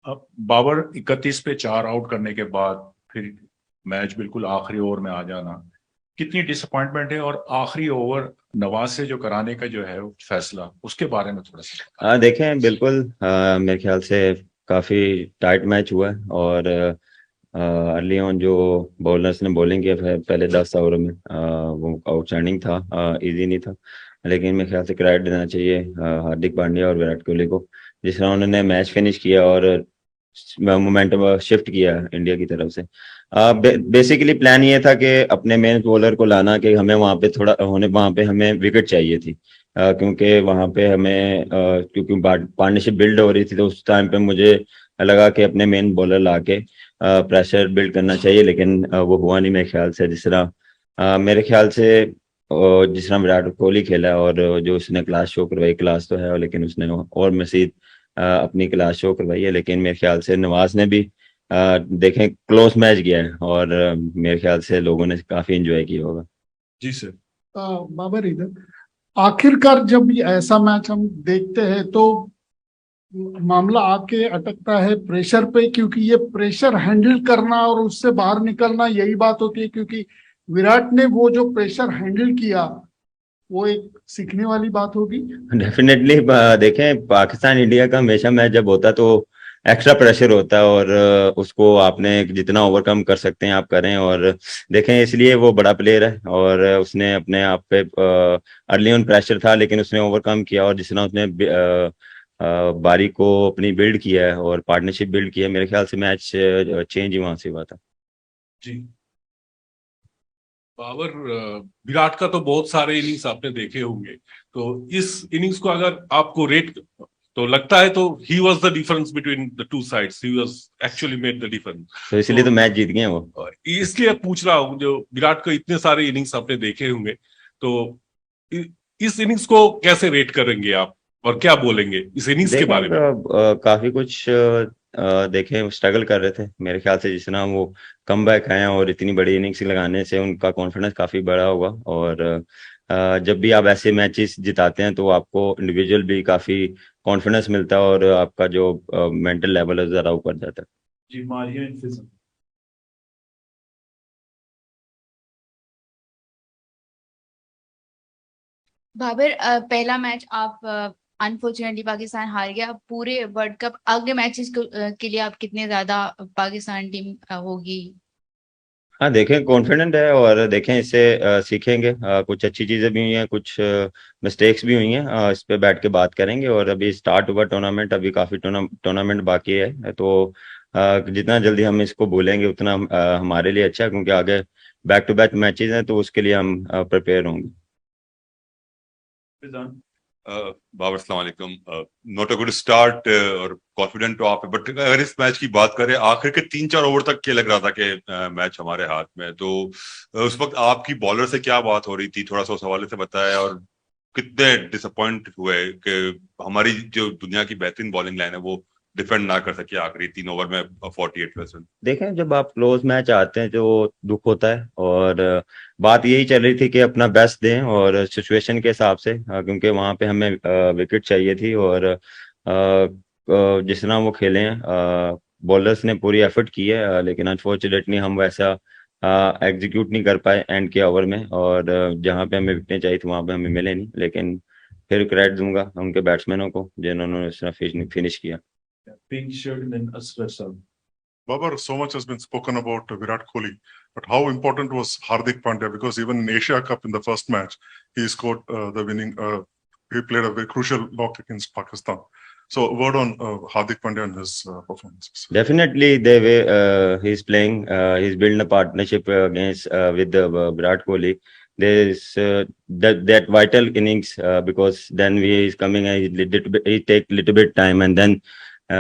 अब बाबर 31 पे 4 आउट करने के बाद फिर मैच बिल्कुल आखिरी ओवर में आ जाना कितनी डिसअपॉइंटमेंट है, और आखिरी ओवर नवाज से जो कराने का जो है फैसला, उसके बारे में थोड़ा सा हाँ देखें बिल्कुल, मेरे ख्याल से काफ़ी टाइट मैच हुआ है। और अर्ली ऑन जो बॉलर्स ने बॉलिंग किया पहले 10 ओवर में, वो आउटस्टैंडिंग था, इजी नहीं था। लेकिन मेरे ख्याल से क्रेडिट देना चाहिए हार्दिक पांड्या और विराट कोहली को, जिस तरह उन्होंने मैच फिनिश किया और मोमेंटम शिफ्ट किया इंडिया की तरफ से। बेसिकली प्लान ये था कि अपने मेन बॉलर को लाना, कि हमें वहाँ पे थोड़ा होने वहाँ पे हमें विकेट चाहिए थी, क्योंकि वहाँ पे हमें क्योंकि पार्टनरशिप बिल्ड हो रही थी, तो उस टाइम पे मुझे लगा कि अपने मेन बॉलर ला के प्रेशर बिल्ड करना चाहिए। लेकिन वो हुआ नहीं मेरे ख्याल से। जिस तरह मेरे ख्याल से जिस तरह विराट कोहली खेला और जो उसने क्लास शो करवाई, क्लास तो है लेकिन उसने और मजीद अपनी क्लास शो करवाई है। लेकिन मेरे ख्याल से नवाज ने भी देखें क्लोज मैच गया है, और मेरे ख्याल से लोगों ने काफी एंजॉय किया होगा। जी सर। बाबर इधर आखिरकार जब ये ऐसा मैच हम देखते हैं तो मामला आके अटकता है प्रेशर पे, क्योंकि ये प्रेशर हैंडल करना और उससे बाहर निकलना यही बात होती है। क्योंकि विराट ने वो जो प्रेशर हैंडल किया वो एक सीखने वाली बात होगी। डेफिनेटली देखें, पाकिस्तान इंडिया का हमेशा मैच जब होता है तो एक्स्ट्रा प्रेशर होता है, और उसको आपने जितना ओवरकम कर सकते हैं आप करें। और देखें, इसलिए वो बड़ा प्लेयर है, और उसने अपने आप पे अर्ली ऑन प्रेशर था लेकिन उसने ओवरकम किया। और जिस तरह उसने बारी को अपनी बिल्ड किया है और पार्टनरशिप बिल्ड किया है, मेरे ख्याल से मैच चेंज ही वहां से हुआ था। जी बाबर, विराट का तो बहुत सारे इनिंग्स आपने देखे होंगे, तो इस इनिंग्स को अगर आपको रेट तो लगता है, तो he was the difference between the two sides, he was actually made the difference. तो इसलिए तो मैच जीत गए वो। इसलिए पूछ रहा हूँ, जो विराट को इतने सारे इनिंग्स आपने देखे होंगे, तो इस इनिंग्स को कैसे रेट करेंगे आप, और क्या बोलेंगे इस इनिंग्स के देखें बारे में? काफी कुछ देखें स्ट्रगल कर रहे थे मेरे ख्याल से। जिस तरह वो कम बैक आए और इतनी बड़ी इनिंग्स लगाने से उनका कॉन्फिडेंस काफी बड़ा होगा। और जब भी आप ऐसे मैचेस जिताते हैं तो आपको इंडिविजुअल भी काफी कॉन्फिडेंस मिलता है, और आपका जो मेंटल लेवल है ज्यादा ऊपर जाता है। जी मारिया इन्फिज़म। बाबर, पहला मैच आप अनफॉर्चुनेटली पाकिस्तान हार गया। पूरे वर्ल्ड कप अगले मैचेस के लिए आप कितने ज्यादा पाकिस्तान टीम होगी? हाँ देखें, कॉन्फिडेंट है, और देखें इससे सीखेंगे। कुछ अच्छी चीज़ें भी हुई हैं, कुछ मिस्टेक्स भी हुई हैं। इस पे बैठ के बात करेंगे। और अभी स्टार्ट हुआ टूर्नामेंट, अभी काफ़ी टूर्नामेंट बाकी है, तो जितना जल्दी हम इसको भूलेंगे उतना हमारे लिए अच्छा है, क्योंकि आगे बैक टू बैक मैचेस हैं, तो उसके लिए हम प्रिपेयर होंगे। बाबर अस्सलाम वालेकुम। नॉट अ गुड स्टार्ट और कॉन्फिडेंट तो आप है, बट अगर इस मैच की बात करें, आखिर के 3-4 ओवर तक ये लग रहा था कि मैच हमारे हाथ में है। तो उस वक्त आपकी बॉलर से क्या बात हो रही थी, थोड़ा सा उस हवाले से बताया। और कितने डिसअपॉइंट हुए कि हमारी जो दुनिया की बेहतरीन बॉलिंग लाइन है वो डिफेंड ना कर सके आखिरी 3 ओवर में 48 रन। देखें, जब आप क्लोज मैच आते हैं तो दुख होता है, और बात यही चल रही थी कि अपना बेस्ट दें और सिचुएशन के हिसाब से, क्योंकि वहां पे हमें विकेट चाहिए थी। और जिस तरह वो खेले हैं, बॉलर्स ने पूरी एफर्ट की है, लेकिन अनफॉर्चुनेटली हम वैसा एग्जीक्यूट नहीं कर पाए एंड के ओवर में। और जहां पे हमें विकेटें चाहिए थी वहां पे हमें मिले नहीं। लेकिन फिर क्रेडिट दूंगा उनके बैट्समैनों को जिन्होंने इस तरह फिनिश किया। Pink shirt and then Asghar Sal. Babar, so much has been spoken about Virat Kohli, but how important was Hardik Pandya? Because even in Asia Cup in the first match, he scored the winning. He played a very crucial knock against Pakistan. So, a word on Hardik Pandya and his performances. Definitely, the way he's playing, he's building a partnership against with Virat Kohli. There is that vital innings, because then he is coming and he take little bit time, and then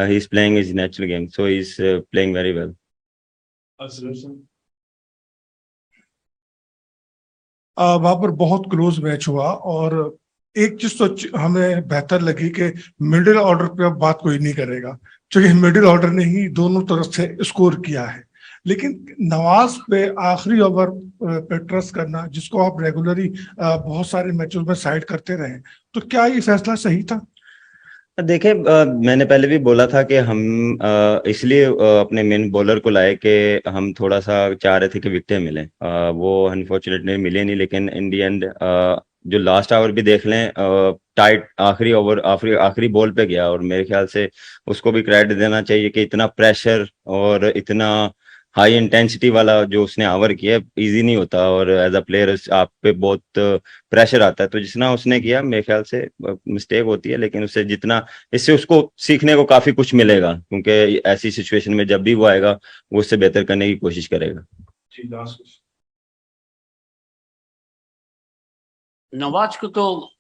he's playing his natural game. So he's playing very well. Asghar Sal. वहां पर बहुत close match हुआ, और एक चीज तो हमें बेहतर लगी कि मिडिल ऑर्डर पे अब बात कोई नहीं करेगा, क्योंकि मिडिल ऑर्डर ने ही दोनों तरफ से स्कोर किया है। लेकिन नवाज पे आखिरी ओवर पे ट्रस्ट करना, जिसको आप रेगुलरली बहुत सारे मैचों में साइड करते रहे, तो क्या ये फैसला सही था? देखिए मैंने पहले भी बोला था कि हम इसलिए अपने मेन बॉलर को लाए कि हम थोड़ा सा चाह रहे थे कि विकेटें मिलें। वो अनफॉर्चुनेटली मिले नहीं, लेकिन इन दी एंड जो लास्ट आवर भी देख लें, टाइट आखिरी ओवर आखिरी बॉल पे गया, और मेरे ख्याल से उसको भी क्रेडिट देना चाहिए कि इतना प्रेशर और इतना हाई इंटेंसिटी वाला जो उसने ओवर किया, इजी नहीं होता, और एज अ प्लेयर आप पे बहुत प्रेशर आता है। तो जितना उसने किया मेरे ख्याल से मिस्टेक होती है, लेकिन उससे जितना इससे उसको सीखने को काफी कुछ मिलेगा, क्योंकि ऐसी सिचुएशन में जब भी वो आएगा वो उससे बेहतर करने की कोशिश करेगा। जी, लास्ट क्वेश्चन। नवाज को तो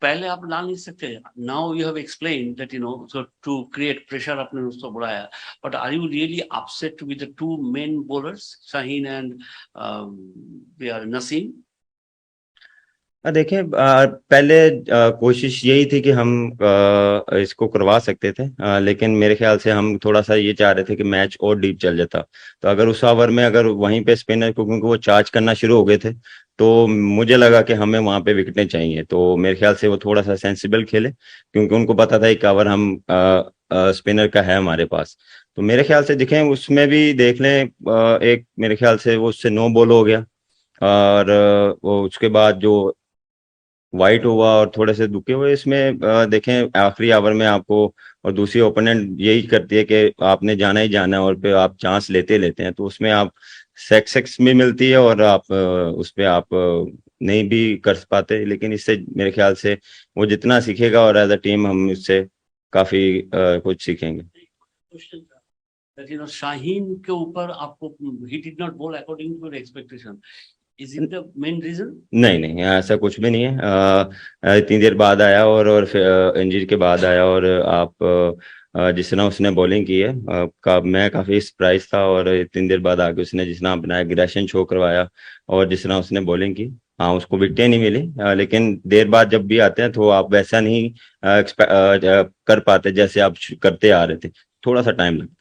पहले आप ला नहीं सकते। Now you have explain that so to create pressure आपने उसको बढ़ाया, but are you really upset with the two main bowlers Shaheen and Naseem? देखिए पहले कोशिश यही थी कि हम इसको करवा सकते थे, लेकिन मेरे ख्याल से हम थोड़ा सा ये चाह रहे थे कि मैच और डीप चल जाता। तो अगर उस ओवर में अगर वहीं पे स्पिनर को, क्योंकि वो चार्ज करना शुरू हो गए थे, तो मुझे लगा कि हमें वहां पे विकेटें चाहिए। तो मेरे ख्याल से वो थोड़ा सा सेंसिबल खेले, क्योंकि उनको पता था एक ओवर हम स्पिनर का है हमारे पास। तो मेरे ख्याल से देखें उसमें भी देख लें, एक मेरे ख्याल से वो उससे 9 बॉल हो गया, और वो उसके बाद जो वाइट हुआ और थोड़े से दुखे हुए इसमें देखें आखिरी ओवर में आपको, और दूसरी ओपोनेंट यही करती है कि आपने जाना ही जाना है, और फिर आप चांस लेते लेते हैं, तो उसमें आप सेक्स भी मिलती है, और आप उस पर आप नहीं भी कर पाते। लेकिन इससे मेरे ख्याल से वो जितना सीखेगा, और एज अ टीम हम इससे काफी कुछ सीखेंगे। क्वेश्चन था that शाहीन के ऊपर आपको he did not bowl according to your expectation. Is it the main reason? नहीं नहीं, ऐसा कुछ भी नहीं है। इतनी देर बाद आया, और फिर इंजरी के बाद आया, और आप जिस तरह उसने बॉलिंग की है, मैं काफी सरप्राइज था, और इतनी देर बाद आके उसने जिस तरह अपना एग्रेशन शो करवाया, और जिस तरह उसने बॉलिंग की, हाँ उसको विकेटें नहीं मिली, लेकिन देर बाद जब भी आते हैं तो आप वैसा नहीं कर पाते जैसे आप करते आ रहे थे, थोड़ा सा टाइम लगता।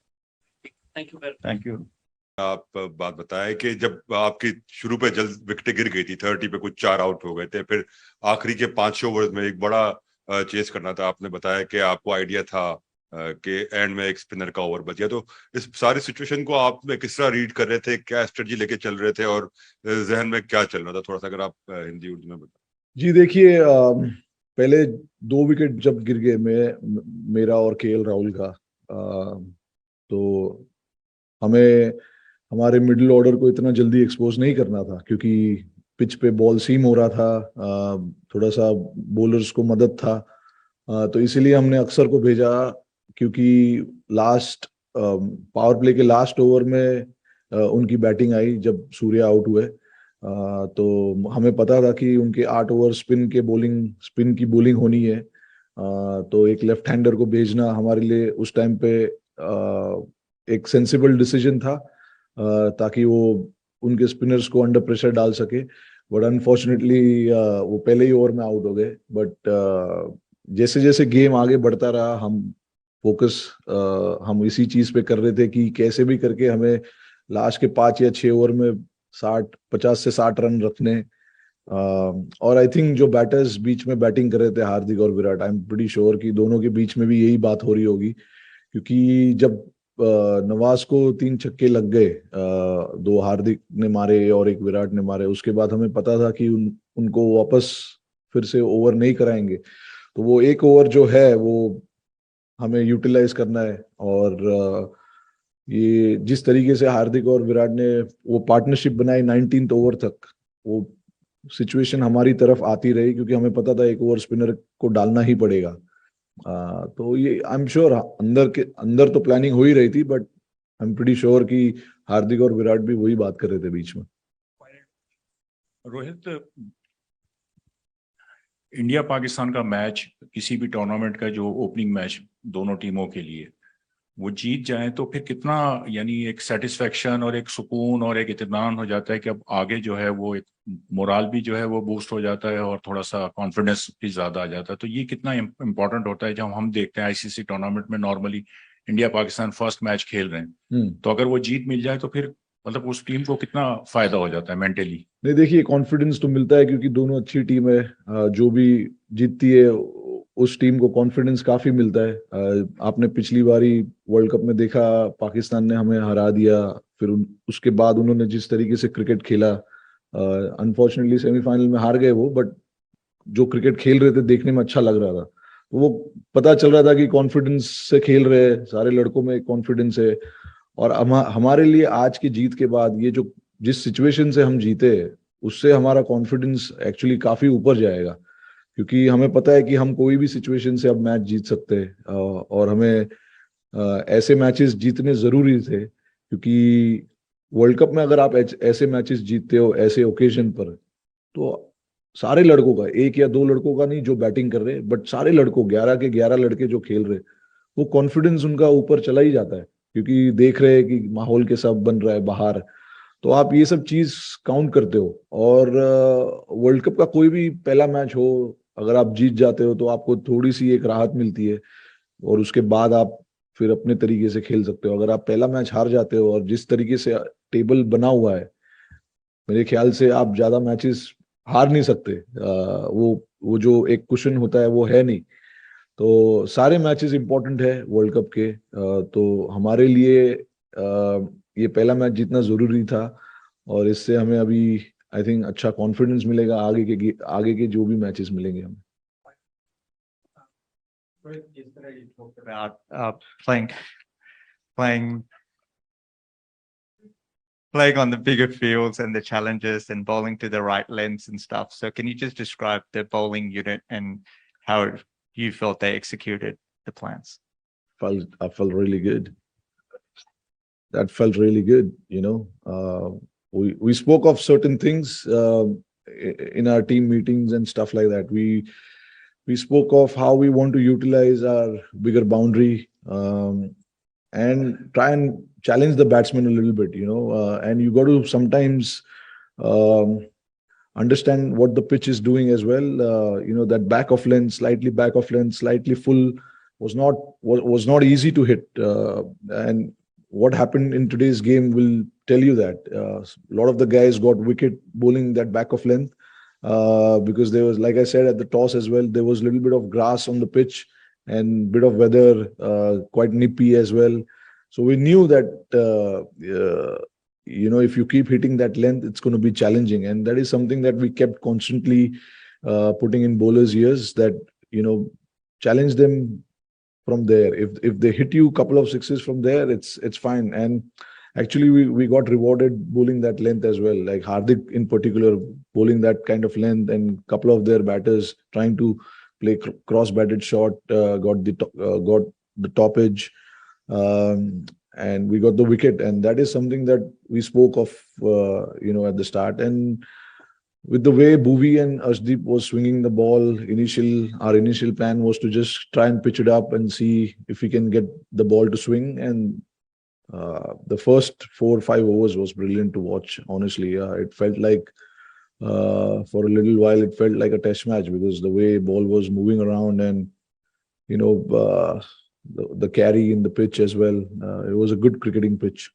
Thank you very much. Thank you. आप बात बताएं कि जब आपकी शुरू पे जल्द विकेटें गिर गई थी, 30 पे कुछ 4 आउट हो गए थे, फिर आखिरी के 5 ओवर्स में एक बड़ा चेस करना था। आपने बताया कि आपको आइडिया था कि एंड में एक स्पिनर का ओवर बच गया। तो इस सारी सिचुएशन को आप किस तरह रीड कर रहे थे, क्या स्ट्रेटजी लेके चल रहे थे, और जहन में क्या चल रहा था, थोड़ा सा अगर आप हिंदी उर्दू में बताएं। जी देखिए, पहले 2 विकेट जब गिर गए मेरा और केएल राहुल का, तो हमें हमारे मिडिल ऑर्डर को इतना जल्दी एक्सपोज नहीं करना था, क्योंकि पिच पे बॉल सीम हो रहा था, थोड़ा सा बॉलर्स को मदद था, तो इसीलिए हमने अक्सर को भेजा, क्योंकि लास्ट पावर प्ले के लास्ट ओवर में उनकी बैटिंग आई जब सूर्या आउट हुए, तो हमें पता था कि उनके 8 ओवर स्पिन की बॉलिंग होनी है, तो एक लेफ्ट हैंडर को भेजना हमारे लिए उस टाइम पे एक सेंसिबल डिसीजन था, ताकि वो उनके स्पिनर्स को अंडर प्रेशर डाल सके। बट अनफॉर्चुनेटली वो पहले ही ओवर में आउट हो गए। बट जैसे जैसे गेम आगे बढ़ता रहा, हम इसी चीज पे कर रहे थे कि कैसे भी करके हमें लास्ट के 5 या 6 ओवर में 50 से 60 रन रखने। और आई थिंक जो बैटर्स बीच में बैटिंग कर रहे थे, हार्दिक और Virat, I am pretty sure कि दोनों के बीच में भी यही बात हो रही होगी, क्योंकि जब नवाज को 3 छक्के लग गए, 2 हार्दिक ने मारे और 1 विराट ने मारे, उसके बाद हमें पता था कि उनको वापस फिर से ओवर नहीं कराएंगे, तो वो 1 ओवर जो है वो हमें यूटिलाइज करना है। और ये जिस तरीके से हार्दिक और विराट ने वो पार्टनरशिप बनाई 19th ओवर तक, वो सिचुएशन हमारी तरफ आती रही, क्योंकि हमें पता था 1 ओवर स्पिनर को डालना ही पड़ेगा। तो ये आई एम श्योर अंदर तो प्लानिंग हो ही रही थी, but I am pretty sure कि हार्दिक और विराट भी वही बात कर रहे थे बीच में। रोहित, इंडिया पाकिस्तान का मैच, किसी भी टूर्नामेंट का जो ओपनिंग मैच दोनों टीमों के लिए, वो जीत जाए तो फिर कितना, यानी एक सेटिस्फेक्शन और एक सुकून और एक इत्मीनान हो जाता है कि अब आगे जो है वो एक मोराल भी जो है वो बूस्ट हो जाता है, और थोड़ा सा कॉन्फिडेंस भी ज्यादा आ जाता है। तो ये कितना इम्पोर्टेंट होता है जब हम देखते हैं आईसीसी टूर्नामेंट में normally India Pakistan first match खेल रहे हैं, तो अगर वो जीत मिल जाए तो फिर मतलब उस टीम को कितना फायदा हो जाता है मेंटली। नहीं देखिए, कॉन्फिडेंस तो मिलता है, क्योंकि दोनों अच्छी टीम है, जो भी जीतती है उस टीम को कॉन्फिडेंस काफी मिलता है। आपने पिछली बारी वर्ल्ड कप में देखा, पाकिस्तान ने हमें हरा दिया, फिर उसके बाद उन्होंने जिस तरीके से क्रिकेट खेला, अनफॉर्चुनेटली सेमीफाइनल में हार गए वो, बट जो क्रिकेट खेल रहे थे देखने में अच्छा लग रहा था। वो पता चल रहा था कि कॉन्फिडेंस से खेल रहे हैं, सारे लड़कों में कॉन्फिडेंस है। और हमारे लिए आज की जीत के बाद ये जो जिस सिचुएशन से हम जीते, उससे हमारा कॉन्फिडेंस एक्चुअली काफी ऊपर जाएगा, क्योंकि हमें पता है कि हम कोई भी सिचुएशन से अब मैच जीत सकते हैं। और हमें ऐसे मैचेस जीतने जरूरी थे, क्योंकि वर्ल्ड कप में अगर आप ऐसे मैचेस जीतते हो ऐसे ओकेजन पर, तो सारे लड़कों का, एक या दो लड़कों का नहीं जो बैटिंग कर रहे हैं, बट सारे लड़कों 11 के 11 लड़के जो खेल रहे, वो कॉन्फिडेंस उनका ऊपर चला ही जाता है, क्योंकि देख रहे हैं कि माहौल कैसा बन रहा है बाहर। तो आप ये सब चीज काउंट करते हो। और वर्ल्ड कप का कोई भी पहला मैच हो, अगर आप जीत जाते हो तो आपको थोड़ी सी एक राहत मिलती है, और उसके बाद आप फिर अपने तरीके से खेल सकते हो। अगर आप पहला मैच हार जाते हो, और जिस तरीके से टेबल बना हुआ है, मेरे ख्याल से आप ज्यादा मैचेस हार नहीं सकते। वो जो एक कुशन होता है वो है नहीं। तो सारे मैचेस इंपॉर्टेंट है वर्ल्ड कप के। तो हमारे लिए ये पहला मैच जीतना जरूरी था, और इससे हमें अभी आई थिंक अच्छा कॉन्फिडेंस मिलेगा आगे के जो भी मैचेस मिलेंगे हमें। Yesterday you talked about playing on the bigger fields and the challenges and bowling to the right lengths and stuff. So can you just describe the bowling unit and how you felt they executed the plans? I felt really good. That felt really good. You know, we spoke of certain things in our team meetings and stuff like that. We spoke of how we want to utilize our bigger boundary and try and challenge the batsman a little bit, you know, and you got to sometimes understand what the pitch is doing as well. You know, that back of length, slightly full was not easy to hit. And what happened in today's game will tell you that a lot of the guys got wicket bowling that back of length. Because there was, like I said, at the toss as well, there was a little bit of grass on the pitch and bit of weather, quite nippy as well. So we knew that, you know, if you keep hitting that length, it's going to be challenging. And that is something that we kept constantly putting in bowlers' ears, that, you know, challenge them from there. If they hit you a couple of sixes from there, it's fine. And actually, we got rewarded bowling that length as well. Like Hardik in particular, bowling that kind of length, and a couple of their batters trying to play cross-batted shot, got the top edge, and we got the wicket. And that is something that we spoke of, you know, at the start. And with the way Bhuvi and Arshdeep was swinging the ball, our initial plan was to just try and pitch it up and see if we can get the ball to swing. And the first 4 or 5 overs was brilliant to watch. Honestly, it felt like for a little while it felt like a test match, because the way ball was moving around, and you know, the carry in the pitch as well. It was a good cricketing pitch.